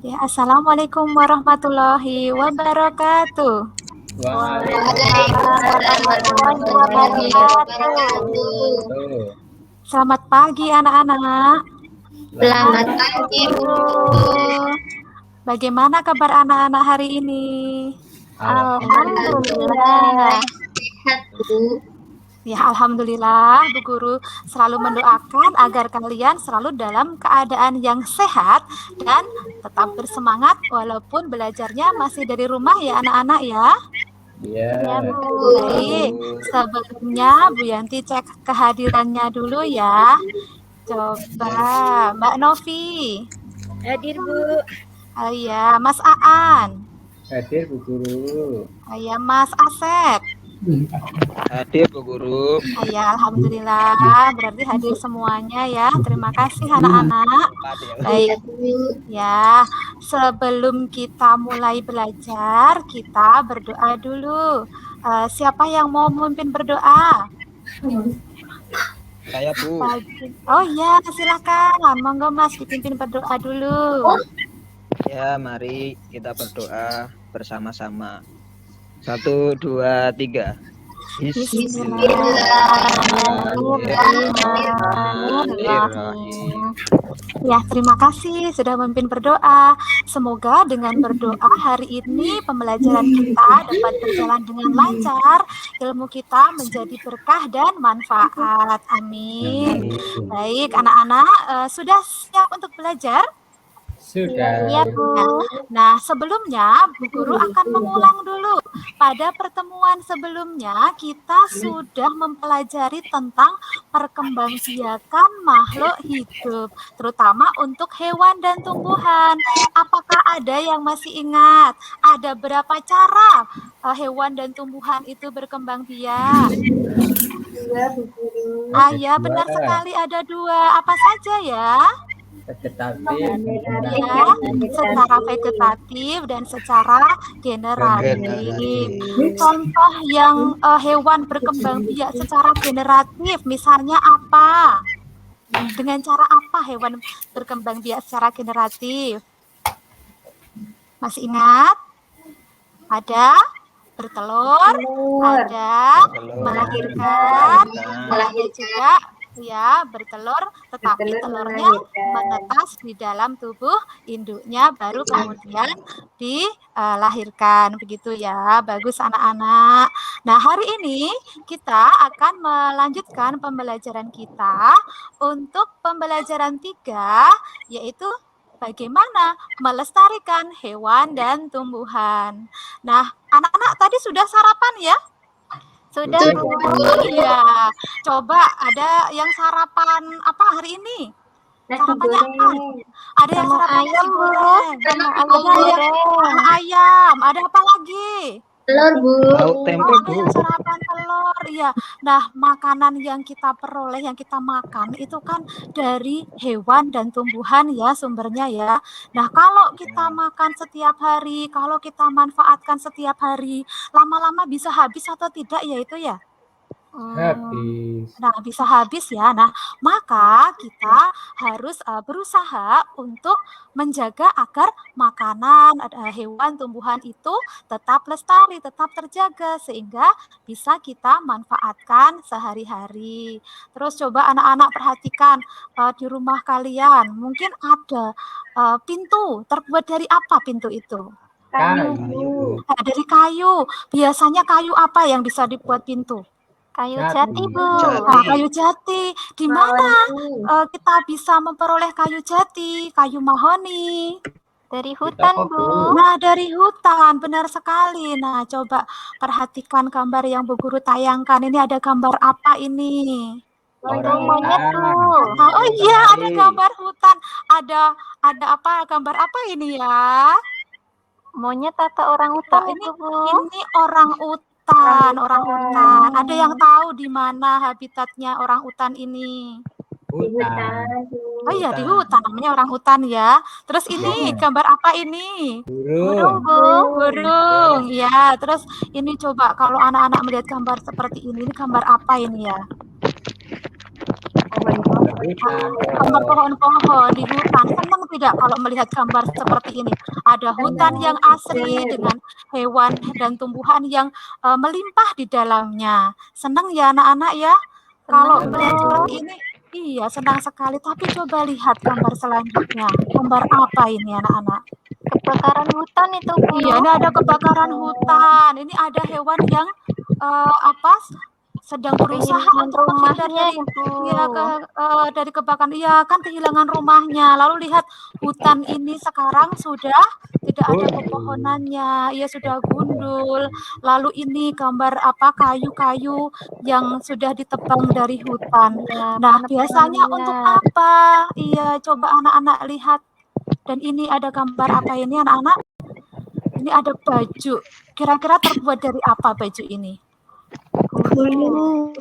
Ya, Assalamualaikum warahmatullahi wabarakatuh. Waalaikumsalam Waalaikumsalam warahmatullahi wabarakatuh. wabarakatuh. Selamat pagi anak-anak. Selamat Halo pagi, Bu. guru. Bagaimana kabar anak-anak hari ini? Alhamdulillah. Sehat, Bu. Ya, alhamdulillah Bu Guru selalu mendoakan agar kalian selalu dalam keadaan yang sehat dan tetap bersemangat walaupun belajarnya masih dari rumah ya anak-anak ya. Ya, Baik, sebelumnya Bu Yanti cek kehadirannya dulu ya. Coba Mbak Novi. Hadir, Bu. Oh ya, Mas Aan. hadir Bu Guru. Oh ya, Mas Asep. Hadir Bu Guru. Oh ya, alhamdulillah berarti hadir semuanya ya. Terima kasih anak-anak. Baik. Ya, sebelum kita mulai belajar, kita berdoa dulu. Siapa yang mau memimpin berdoa? Saya Bu. Oh ya, silakan. Monggo Mas dipimpin berdoa dulu. Ya, mari kita berdoa bersama-sama. 1, 2, 3. Bismillahirrahmanirrahim. Ya, terima kasih sudah memimpin berdoa. Semoga dengan berdoa hari ini pembelajaran kita dapat berjalan dengan lancar, ilmu kita menjadi berkah dan manfaat. Amin. Baik, anak-anak sudah siap untuk belajar? Sudah. Iya, Bu. Nah, sebelumnya Bu Guru akan mengulang dulu. Pada pertemuan sebelumnya, kita sudah mempelajari tentang perkembangbiakan makhluk hidup, terutama untuk hewan dan tumbuhan. Apakah ada yang masih ingat? Ada berapa cara hewan dan tumbuhan itu berkembang biak? Iya, Bu Guru. Ya, benar sekali ada 2. Apa saja ya? Vegetatif. Ya, secara vegetatif dan secara generatif. Contoh yang hewan berkembang biak secara generatif, misalnya apa? Dengan cara apa hewan berkembang biak secara generatif? Masih ingat? Ada bertelur, ada melahirkan, ada juga ya bertelur, tetapi telurnya menetas di dalam tubuh induknya baru kemudian dilahirkan, begitu ya. Bagus anak-anak. Nah, hari ini kita akan melanjutkan pembelajaran kita untuk pembelajaran 3, yaitu bagaimana melestarikan hewan dan tumbuhan. Nah, anak-anak tadi sudah sarapan ya? Sudah, Bu. Iya. Coba ada yang sarapan apa hari ini? Sarapannya apa? Ada yang sarapan ayam, Bu. Sama ayam. Ada apa lagi? Telur, Bu. Ada yang sarapan telur, ya. Nah, makanan yang kita peroleh, yang kita makan itu kan dari hewan dan tumbuhan ya sumbernya ya. Nah, kalau kita makan setiap hari, kalau kita manfaatkan setiap hari, lama-lama bisa habis atau tidak ya itu ya? Habis. Nah, bisa habis ya. Nah, maka kita harus berusaha untuk menjaga agar makanan, hewan, tumbuhan itu tetap lestari, tetap terjaga sehingga bisa kita manfaatkan sehari-hari. Terus coba anak-anak perhatikan di rumah kalian, mungkin ada pintu, terbuat dari apa pintu itu? Kayu. Nah, dari kayu. Biasanya kayu apa yang bisa dibuat pintu? Kayu jati, Bu. Nah, kayu jati. Di mana kita bisa memperoleh kayu jati, kayu mahoni? Dari hutan, Bu. Nah, dari hutan, benar sekali. Nah, coba perhatikan gambar yang Bu Guru tayangkan. Ini ada gambar apa ini? Monyet, Bu. Oh iya, ada gambar hutan. Ada apa? Gambar apa ini ya? Monyet atau orang hutan itu, Bu? Ini orang hutan. Orang hutan. Ada yang tahu di mana habitatnya orang hutan ini? Hutan. Oh iya, di hutan, namanya orang hutan ya. Terus ini gambar apa ini? Burung. Burung. Ya, terus ini coba kalau anak-anak melihat gambar seperti ini gambar apa ini ya? gambar pohon-pohon di hutan. Senang tidak kalau melihat gambar seperti ini? Ada hutan yang asri dengan hewan dan tumbuhan yang melimpah di dalamnya. Senang ya anak-anak ya? Kalau melihat seperti ini, iya senang sekali. Tapi coba lihat gambar selanjutnya. Gambar apa ini anak-anak? Kebakaran hutan itu, Bu. Iya, ini ada kebakaran hutan. Ini ada hewan yang sedang berusaha Kehilangan untuk menghindar rumahnya, dari Bu. dari kebakaran. Iya, kan kehilangan rumahnya. Lalu lihat hutan ini sekarang sudah tidak ada pepohonannya. Ia sudah gundul. Lalu ini gambar kayu-kayu yang sudah ditebang dari hutan. Ya, Nah, benar biasanya sekali, untuk ya. apa? Iya, coba anak-anak lihat. Dan ini ada gambar apa ini anak-anak? Ini ada baju. Kira-kira terbuat dari apa baju ini?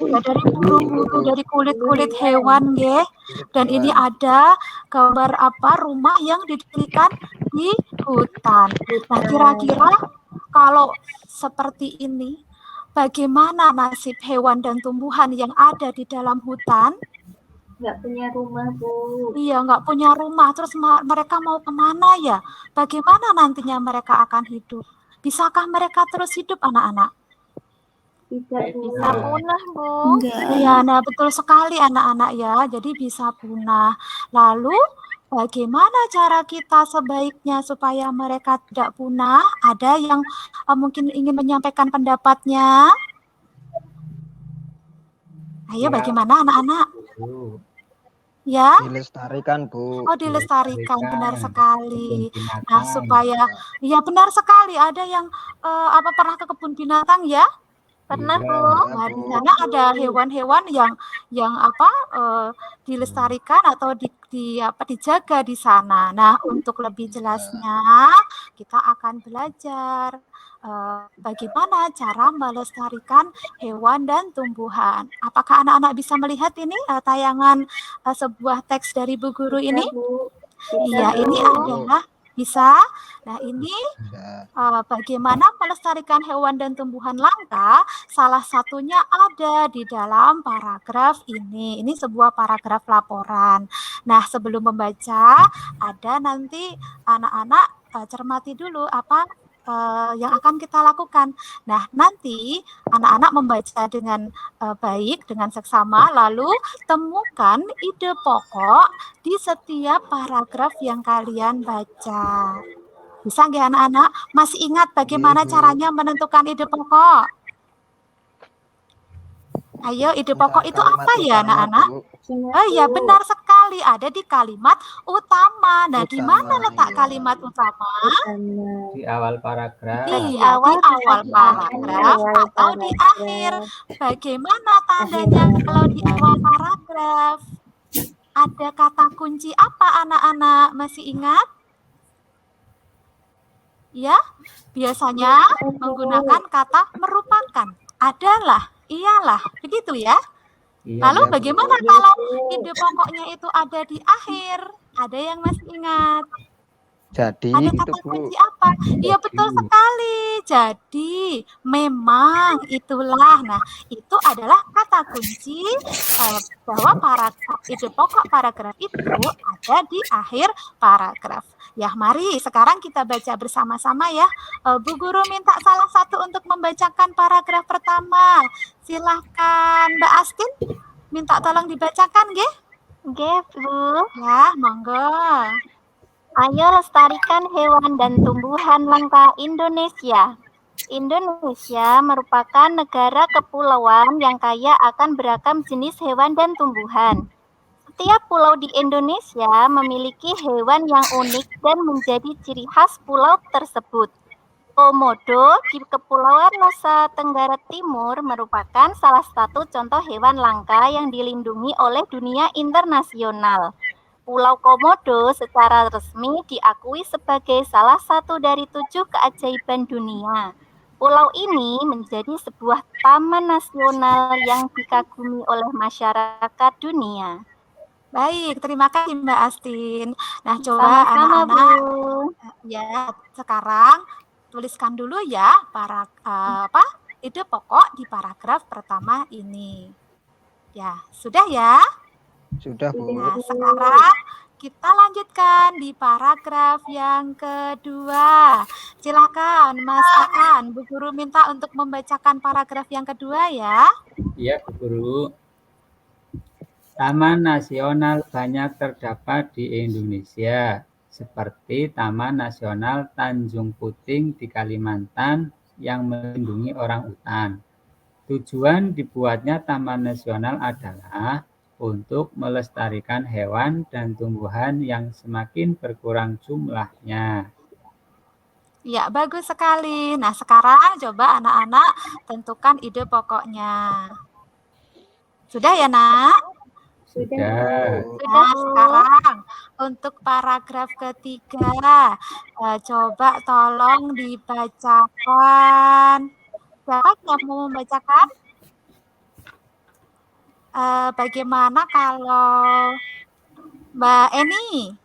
Ya, dari bulu-bulu, dari kulit-kulit hewan, ya. Dan ini ada gambar rumah yang didirikan di hutan. Nah, kira-kira kalau seperti ini, bagaimana nasib hewan dan tumbuhan yang ada di dalam hutan? Nggak punya rumah, Bu. Iya, nggak punya rumah. Terus mereka mau kemana ya? Bagaimana nantinya mereka akan hidup? Bisakah mereka terus hidup, anak-anak? Tidak, Bu. Bisa punah, Bu. Iya, nah betul sekali anak-anak ya. Jadi bisa punah. Lalu bagaimana cara kita sebaiknya supaya mereka tidak punah? Ada yang mungkin ingin menyampaikan pendapatnya? Ayo, bagaimana anak-anak? Ya? Dilestarikan, Bu. Oh, dilestarikan, benar sekali. Nah, supaya ya benar sekali. Ada yang pernah ke kebun binatang ya? Pernah, Bu. Nah, di sana ada hewan-hewan yang dilestarikan atau dijaga di sana. Nah, untuk lebih jelasnya kita akan belajar bagaimana cara melestarikan hewan dan tumbuhan. Apakah anak-anak bisa melihat ini tayangan sebuah teks dari Bu Guru ini? Bu. Iya, ini adalah bisa. Nah, ini bagaimana melestarikan hewan dan tumbuhan langka, salah satunya ada di dalam paragraf ini. Ini sebuah paragraf laporan. Nah, sebelum membaca, ada nanti anak-anak cermati dulu apa yang akan kita lakukan. Nah, nanti anak-anak membaca dengan baik, dengan seksama, lalu temukan ide pokok di setiap paragraf yang kalian baca. Bisa nggak anak-anak? Masih ingat bagaimana caranya menentukan ide pokok? Ayo, ide pokok itu apa ya anak-anak? Oh iya, benar sekali. Ada di kalimat utama. Nah, di mana letak kalimat utama? Di awal paragraf. Iya, di awal paragraf atau di akhir. Bagaimana tandanya kalau di awal paragraf? Ada kata kunci apa anak-anak? Masih ingat? Ya, biasanya menggunakan kata merupakan, adalah, iyalah, begitu ya. Lalu bagaimana kalau ide pokoknya itu ada di akhir? Ada yang masih ingat? Jadi Ada gitu, kata Bu. kunci apa? Iya, betul sekali. Jadi, memang itulah. Nah, itu adalah kata kunci bahwa paragraf ide pokok paragraf itu ada di akhir paragraf. Ya, mari sekarang kita baca bersama-sama ya. Bu Guru minta salah satu untuk membacakan paragraf pertama. Silahkan Mbak Astin, minta tolong dibacakan, nggih? Nggih, Bu. Ya, monggo. Ayo lestarikan hewan dan tumbuhan langka Indonesia. Indonesia merupakan negara kepulauan yang kaya akan beragam jenis hewan dan tumbuhan. Setiap pulau di Indonesia memiliki hewan yang unik dan menjadi ciri khas pulau tersebut. Komodo di Kepulauan Nusa Tenggara Timur merupakan salah satu contoh hewan langka yang dilindungi oleh dunia internasional. Pulau Komodo secara resmi diakui sebagai salah satu dari 7 keajaiban dunia. Pulau ini menjadi sebuah taman nasional yang dikagumi oleh masyarakat dunia. Baik, terima kasih Mbak Astin. Nah, coba Sama-sama, anak-anak Bu. ya sekarang tuliskan dulu ya ide pokok di paragraf pertama ini. Ya, sudah ya? Sudah, Bu. Nah, sekarang kita lanjutkan di paragraf yang kedua. Silakan Mas Aan, Bu Guru minta untuk membacakan paragraf yang kedua ya. Iya, Bu Guru. Taman nasional banyak terdapat di Indonesia, seperti Taman Nasional Tanjung Puting di Kalimantan yang melindungi orangutan. Tujuan dibuatnya Taman Nasional adalah untuk melestarikan hewan dan tumbuhan yang semakin berkurang jumlahnya. Ya, bagus sekali. Nah, sekarang coba anak-anak tentukan ide pokoknya. Sudah ya, Nak? Sudah. Nah, sekarang untuk paragraf ketiga, coba tolong dibacakan. Siapa yang mau membacakan? Bagaimana kalau Mbak Eni?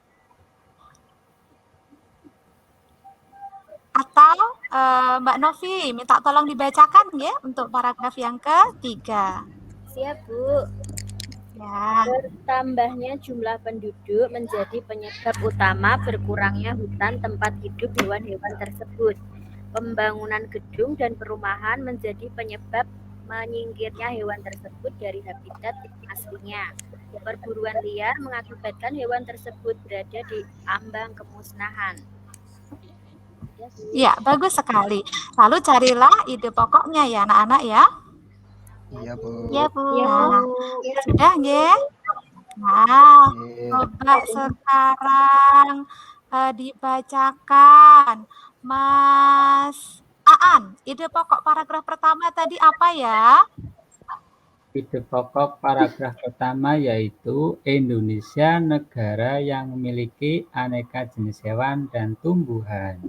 Atau Mbak Novi minta tolong dibacakan ya untuk paragraf yang ketiga. Siap, Bu. Ya. Bertambahnya jumlah penduduk menjadi penyebab utama berkurangnya hutan tempat hidup hewan-hewan tersebut. Pembangunan gedung dan perumahan menjadi penyebab menyingkirnya hewan tersebut dari habitat aslinya. Perburuan liar mengakibatkan hewan tersebut berada di ambang kemusnahan. Ya, bagus sekali. Lalu carilah ide pokoknya ya anak-anak ya. Iya, Bu. Ya, Bu. Nah, sudah nggih? Nah, Oke. coba sekarang dibacakan Mas Aan. Ide pokok paragraf pertama tadi apa ya? Ide pokok paragraf pertama yaitu Indonesia negara yang memiliki aneka jenis hewan dan tumbuhan.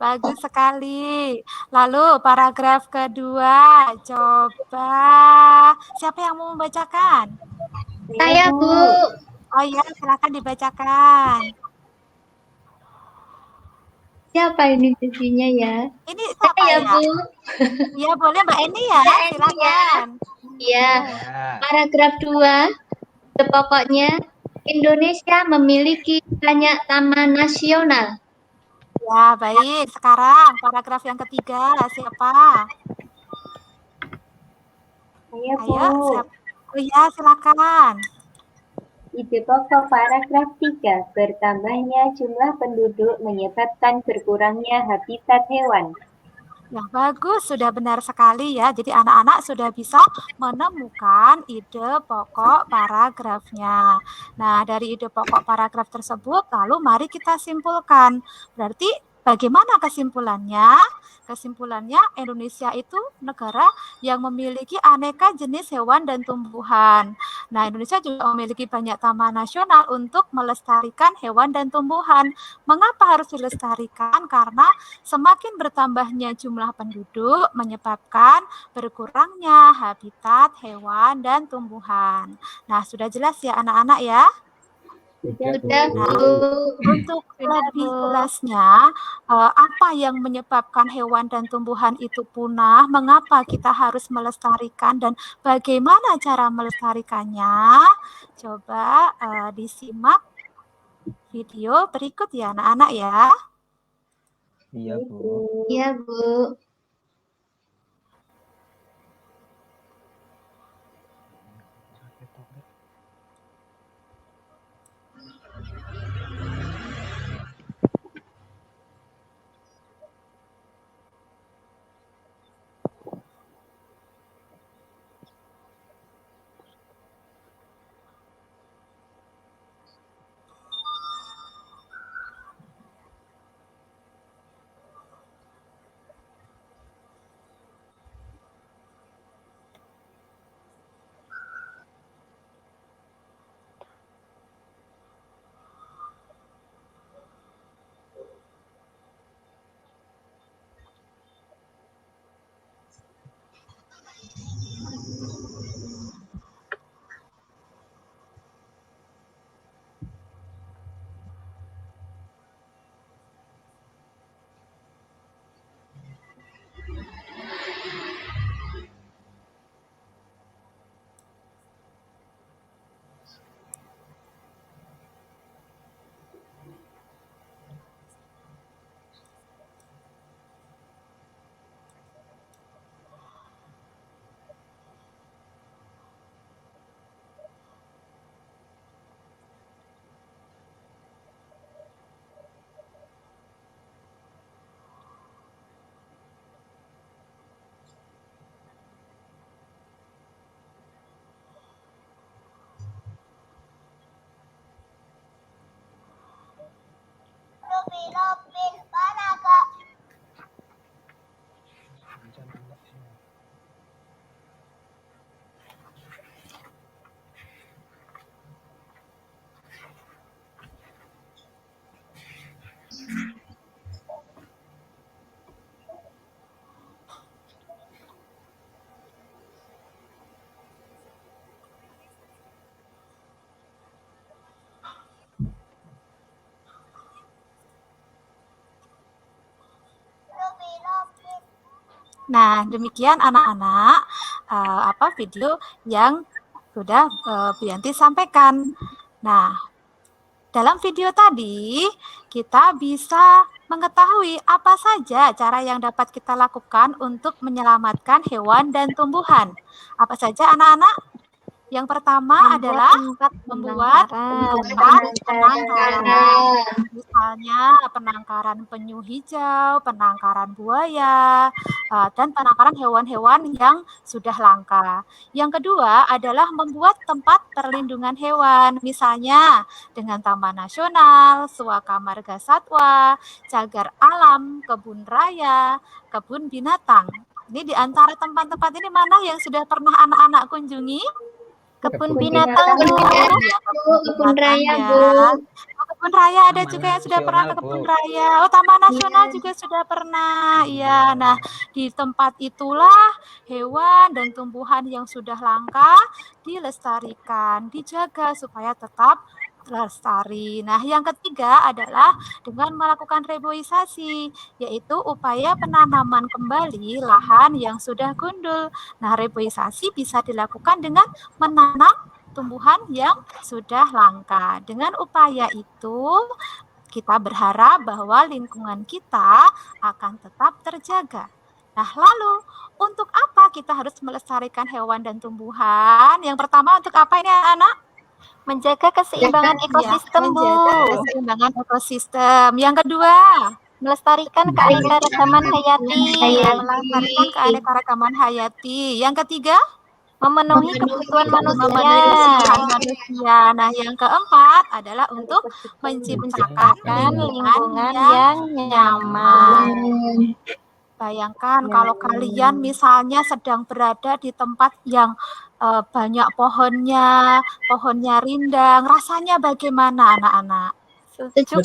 Bagus sekali. Lalu paragraf kedua, coba siapa yang mau membacakan? Saya, Bu. Oh iya, silakan dibacakan. Siapa ini sisinya ya? Ini siapa Saya, ya? Bu. Iya, boleh Mbak Eni ya, Mbak Eni ya. silakan. Ya, Ya. paragraf 2. Pokoknya Indonesia memiliki banyak taman nasional. Ya, baik. Sekarang paragraf yang ketiga, siapa? Saya, Bu. Ayo, siapa? Oh iya, silakan. Ide pokok paragraf 3. Bertambahnya jumlah penduduk menyebabkan berkurangnya habitat hewan. Ya, bagus, sudah benar sekali ya. Jadi anak-anak sudah bisa menemukan ide pokok paragrafnya. Nah, dari ide pokok paragraf tersebut, lalu mari kita simpulkan. Berarti bagaimana kesimpulannya? Kesimpulannya Indonesia itu negara yang memiliki aneka jenis hewan dan tumbuhan. Nah, Indonesia juga memiliki banyak taman nasional untuk melestarikan hewan dan tumbuhan. Mengapa harus dilestarikan? Karena semakin bertambahnya jumlah penduduk menyebabkan berkurangnya habitat hewan dan tumbuhan. Nah, sudah jelas ya anak-anak ya? Sudah, Nah, Bu. untuk lebih jelasnya, apa yang menyebabkan hewan dan tumbuhan itu punah, mengapa kita harus melestarikan, dan bagaimana cara melestarikannya, coba disimak video berikut ya anak-anak ya. Iya, Bu. Iya, Bu. Nah, demikian anak-anak video yang sudah Bu Yanti sampaikan. Nah, dalam video tadi kita bisa mengetahui apa saja cara yang dapat kita lakukan untuk menyelamatkan hewan dan tumbuhan. Apa saja anak-anak? Yang pertama adalah membuat tempat penangkaran. Misalnya penangkaran penyu hijau, penangkaran buaya, dan penangkaran hewan-hewan yang sudah langka. Yang kedua adalah membuat tempat perlindungan hewan, misalnya dengan Taman Nasional, Suaka Marga Satwa, Cagar Alam, kebun raya, kebun binatang. Ini di antara tempat-tempat ini mana yang sudah pernah anak-anak kunjungi? Kebun binatang, Bu. Kebun raya, ya. Bu. Kebun raya ada Taman juga yang sudah pernah ke nasional, kebun Bu. raya. Oh, Taman Nasional juga sudah pernah. Iya. Nah, di tempat itulah hewan dan tumbuhan yang sudah langka dilestarikan, dijaga supaya tetap lestari. Nah, yang ketiga adalah dengan melakukan reboisasi, yaitu upaya penanaman kembali lahan yang sudah gundul. Nah, reboisasi bisa dilakukan dengan menanam tumbuhan yang sudah langka. Dengan upaya itu, kita berharap bahwa lingkungan kita akan tetap terjaga. Nah, lalu untuk apa kita harus melestarikan hewan dan tumbuhan? Yang pertama untuk apa ini anak-anak? Menjaga keseimbangan ekosistem, Bu. Menjaga keseimbangan ekosistem. Yang kedua, Melestarikan keanekaragaman hayati. melestarikan keanekaragaman hayati. Yang ketiga, Memenuhi kebutuhan manusia. memenuhi kebutuhan manusia. Nah, yang keempat adalah untuk menciptakan lingkungan yang nyaman. Bayangkan kalau kalian misalnya sedang berada di tempat yang banyak pohonnya rindang, rasanya bagaimana anak-anak? Sejuk,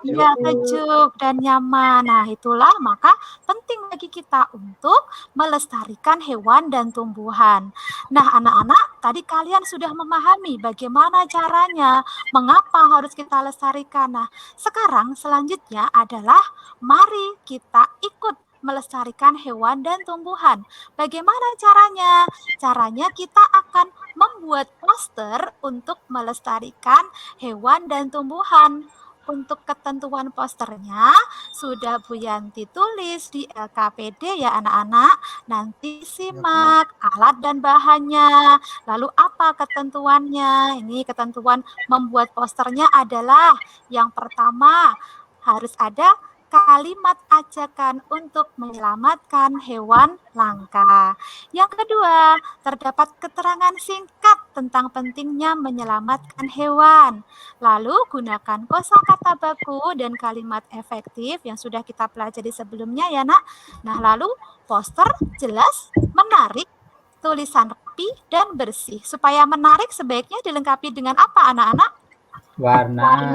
Ya, sejuk dan nyaman. Nah, itulah maka penting bagi kita untuk melestarikan hewan dan tumbuhan. Nah, anak-anak, tadi kalian sudah memahami bagaimana caranya, mengapa harus kita lestarikan. Nah, sekarang selanjutnya adalah mari kita ikut melestarikan hewan dan tumbuhan. Bagaimana caranya? Caranya kita akan membuat poster untuk melestarikan hewan dan tumbuhan. Untuk ketentuan posternya sudah Bu Yanti tulis di LKPD ya anak-anak. Nanti simak alat dan bahannya. Lalu apa ketentuannya? Ini ketentuan membuat posternya adalah yang pertama harus ada kalimat ajakan untuk menyelamatkan hewan langka. Yang kedua, terdapat keterangan singkat tentang pentingnya menyelamatkan hewan. Lalu gunakan kosakata baku dan kalimat efektif yang sudah kita pelajari sebelumnya ya nak. Nah, lalu poster jelas, menarik, tulisan rapi dan bersih. Supaya menarik sebaiknya dilengkapi dengan apa anak-anak? Warna.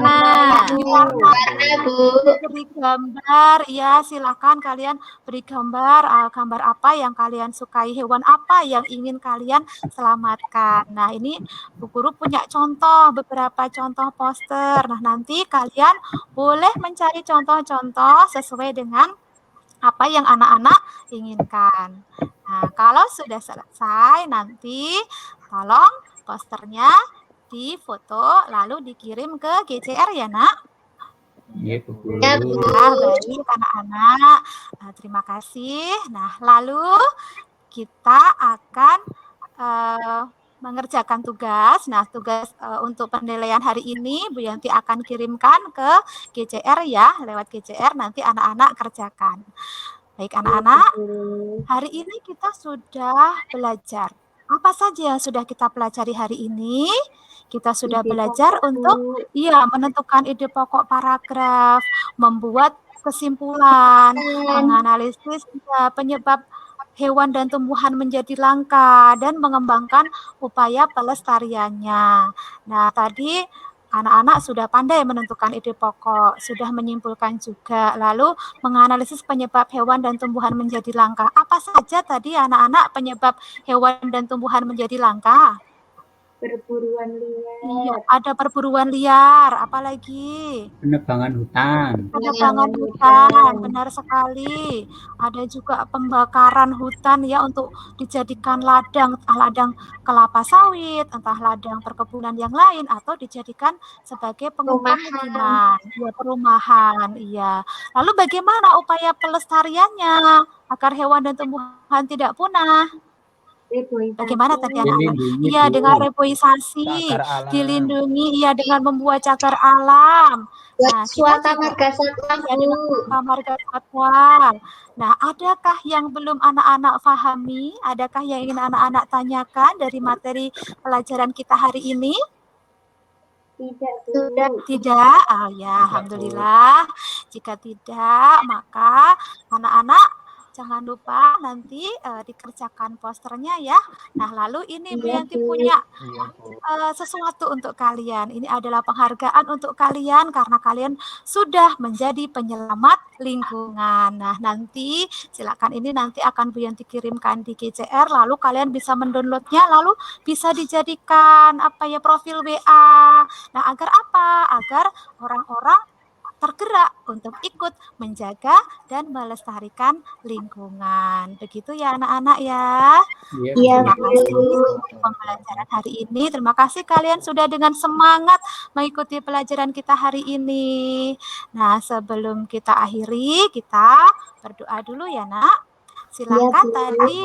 Bu. Beri gambar, ya silakan kalian beri gambar, gambar apa yang kalian sukai, hewan apa yang ingin kalian selamatkan. Nah, ini Bu Guru punya beberapa contoh poster. Nah, nanti kalian boleh mencari contoh-contoh sesuai dengan apa yang anak-anak inginkan. Nah, kalau sudah selesai, nanti tolong posternya difoto lalu dikirim ke GCR ya nak. Iya, Bu Guru. Ya, Bu. Nah, baik anak-anak. Terima kasih. Nah, lalu kita akan mengerjakan tugas. Nah, tugas untuk penilaian hari ini Bu Yanti akan kirimkan ke GCR ya, lewat GCR nanti anak-anak kerjakan. Baik anak-anak, hari ini kita sudah belajar. Apa saja yang sudah kita pelajari hari ini? Kita sudah belajar untuk menentukan ide pokok paragraf, membuat kesimpulan, menganalisis penyebab hewan dan tumbuhan menjadi langka, dan mengembangkan upaya pelestariannya. Nah, tadi anak-anak sudah pandai menentukan ide pokok, sudah menyimpulkan juga, lalu menganalisis penyebab hewan dan tumbuhan menjadi langka. Apa saja tadi anak-anak penyebab hewan dan tumbuhan menjadi langka? Perburuan liar. Iya, ada perburuan liar, apalagi Penebangan hutan. penebangan hutan, benar sekali. Ada juga pembakaran hutan ya untuk dijadikan ladang, entah ladang kelapa sawit, entah ladang perkebunan yang lain, atau dijadikan sebagai pemukiman, ya, perumahan. Iya. Lalu bagaimana upaya pelestariannya agar hewan dan tumbuhan tidak punah? Bagaimana tadi anak-anak? Dilindungi, Iya, Bu. dengan reboisasi, Cagar alam. dilindungi, iya dengan membuat cagar alam. Buat Nah, kita suaka juga marga satwa, ya dengan Bu. marga satwa. Nah, adakah yang belum anak-anak pahami? Adakah yang ingin anak-anak tanyakan dari materi pelajaran kita hari ini? Tidak, Bu. Tidak? Oh ya, alhamdulillah. Jika tidak, maka anak-anak jangan lupa nanti dikerjakan posternya ya. Nah, lalu ini Bu Iya, Yanti Bu. punya Iya, Bu. sesuatu untuk kalian. Ini adalah penghargaan untuk kalian karena kalian sudah menjadi penyelamat lingkungan. Nah, nanti silakan ini nanti akan Bu Yanti kirimkan di GCR, lalu kalian bisa mendownloadnya, lalu bisa dijadikan apa ya profil WA. Nah, agar apa? Agar orang-orang tergerak untuk ikut menjaga dan melestarikan lingkungan. Begitu ya anak-anak ya. Iya, Terima Bu. kasih untuk pembelajaran hari ini. Terima kasih kalian sudah dengan semangat mengikuti pelajaran kita hari ini. Nah, sebelum kita akhiri, kita berdoa dulu ya, Nak. Silakan Bu. tadi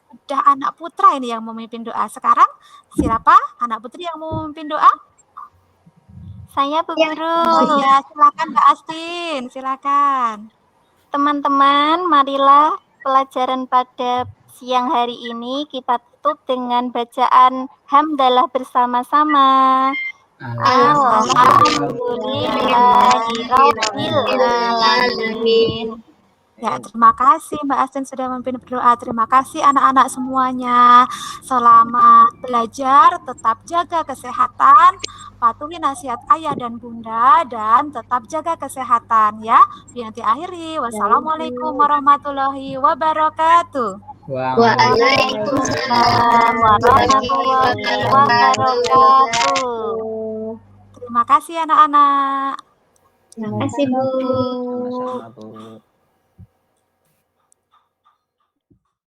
sudah anak putra ini yang memimpin doa. Sekarang siapa anak putri yang mau memimpin doa? Saya Bu Guru. Oh iya, silakan Mbak Astin, silakan. Teman-teman, marilah pelajaran pada siang hari ini kita tutup dengan bacaan hamdalah bersama-sama. Alhamdulillahirrahmanirrahim. Ya, terima kasih Mbak Astin sudah memimpin berdoa. Terima kasih anak-anak semuanya. Selamat belajar, tetap jaga kesehatan, patuhi nasihat ayah dan bunda, dan tetap jaga kesehatan ya. Nanti akhiri. Wassalamualaikum warahmatullahi wabarakatuh. Waalaikumsalam warahmatullahi wabarakatuh. Terima kasih anak-anak. Terima kasih, Bu. Sama-sama, Bu.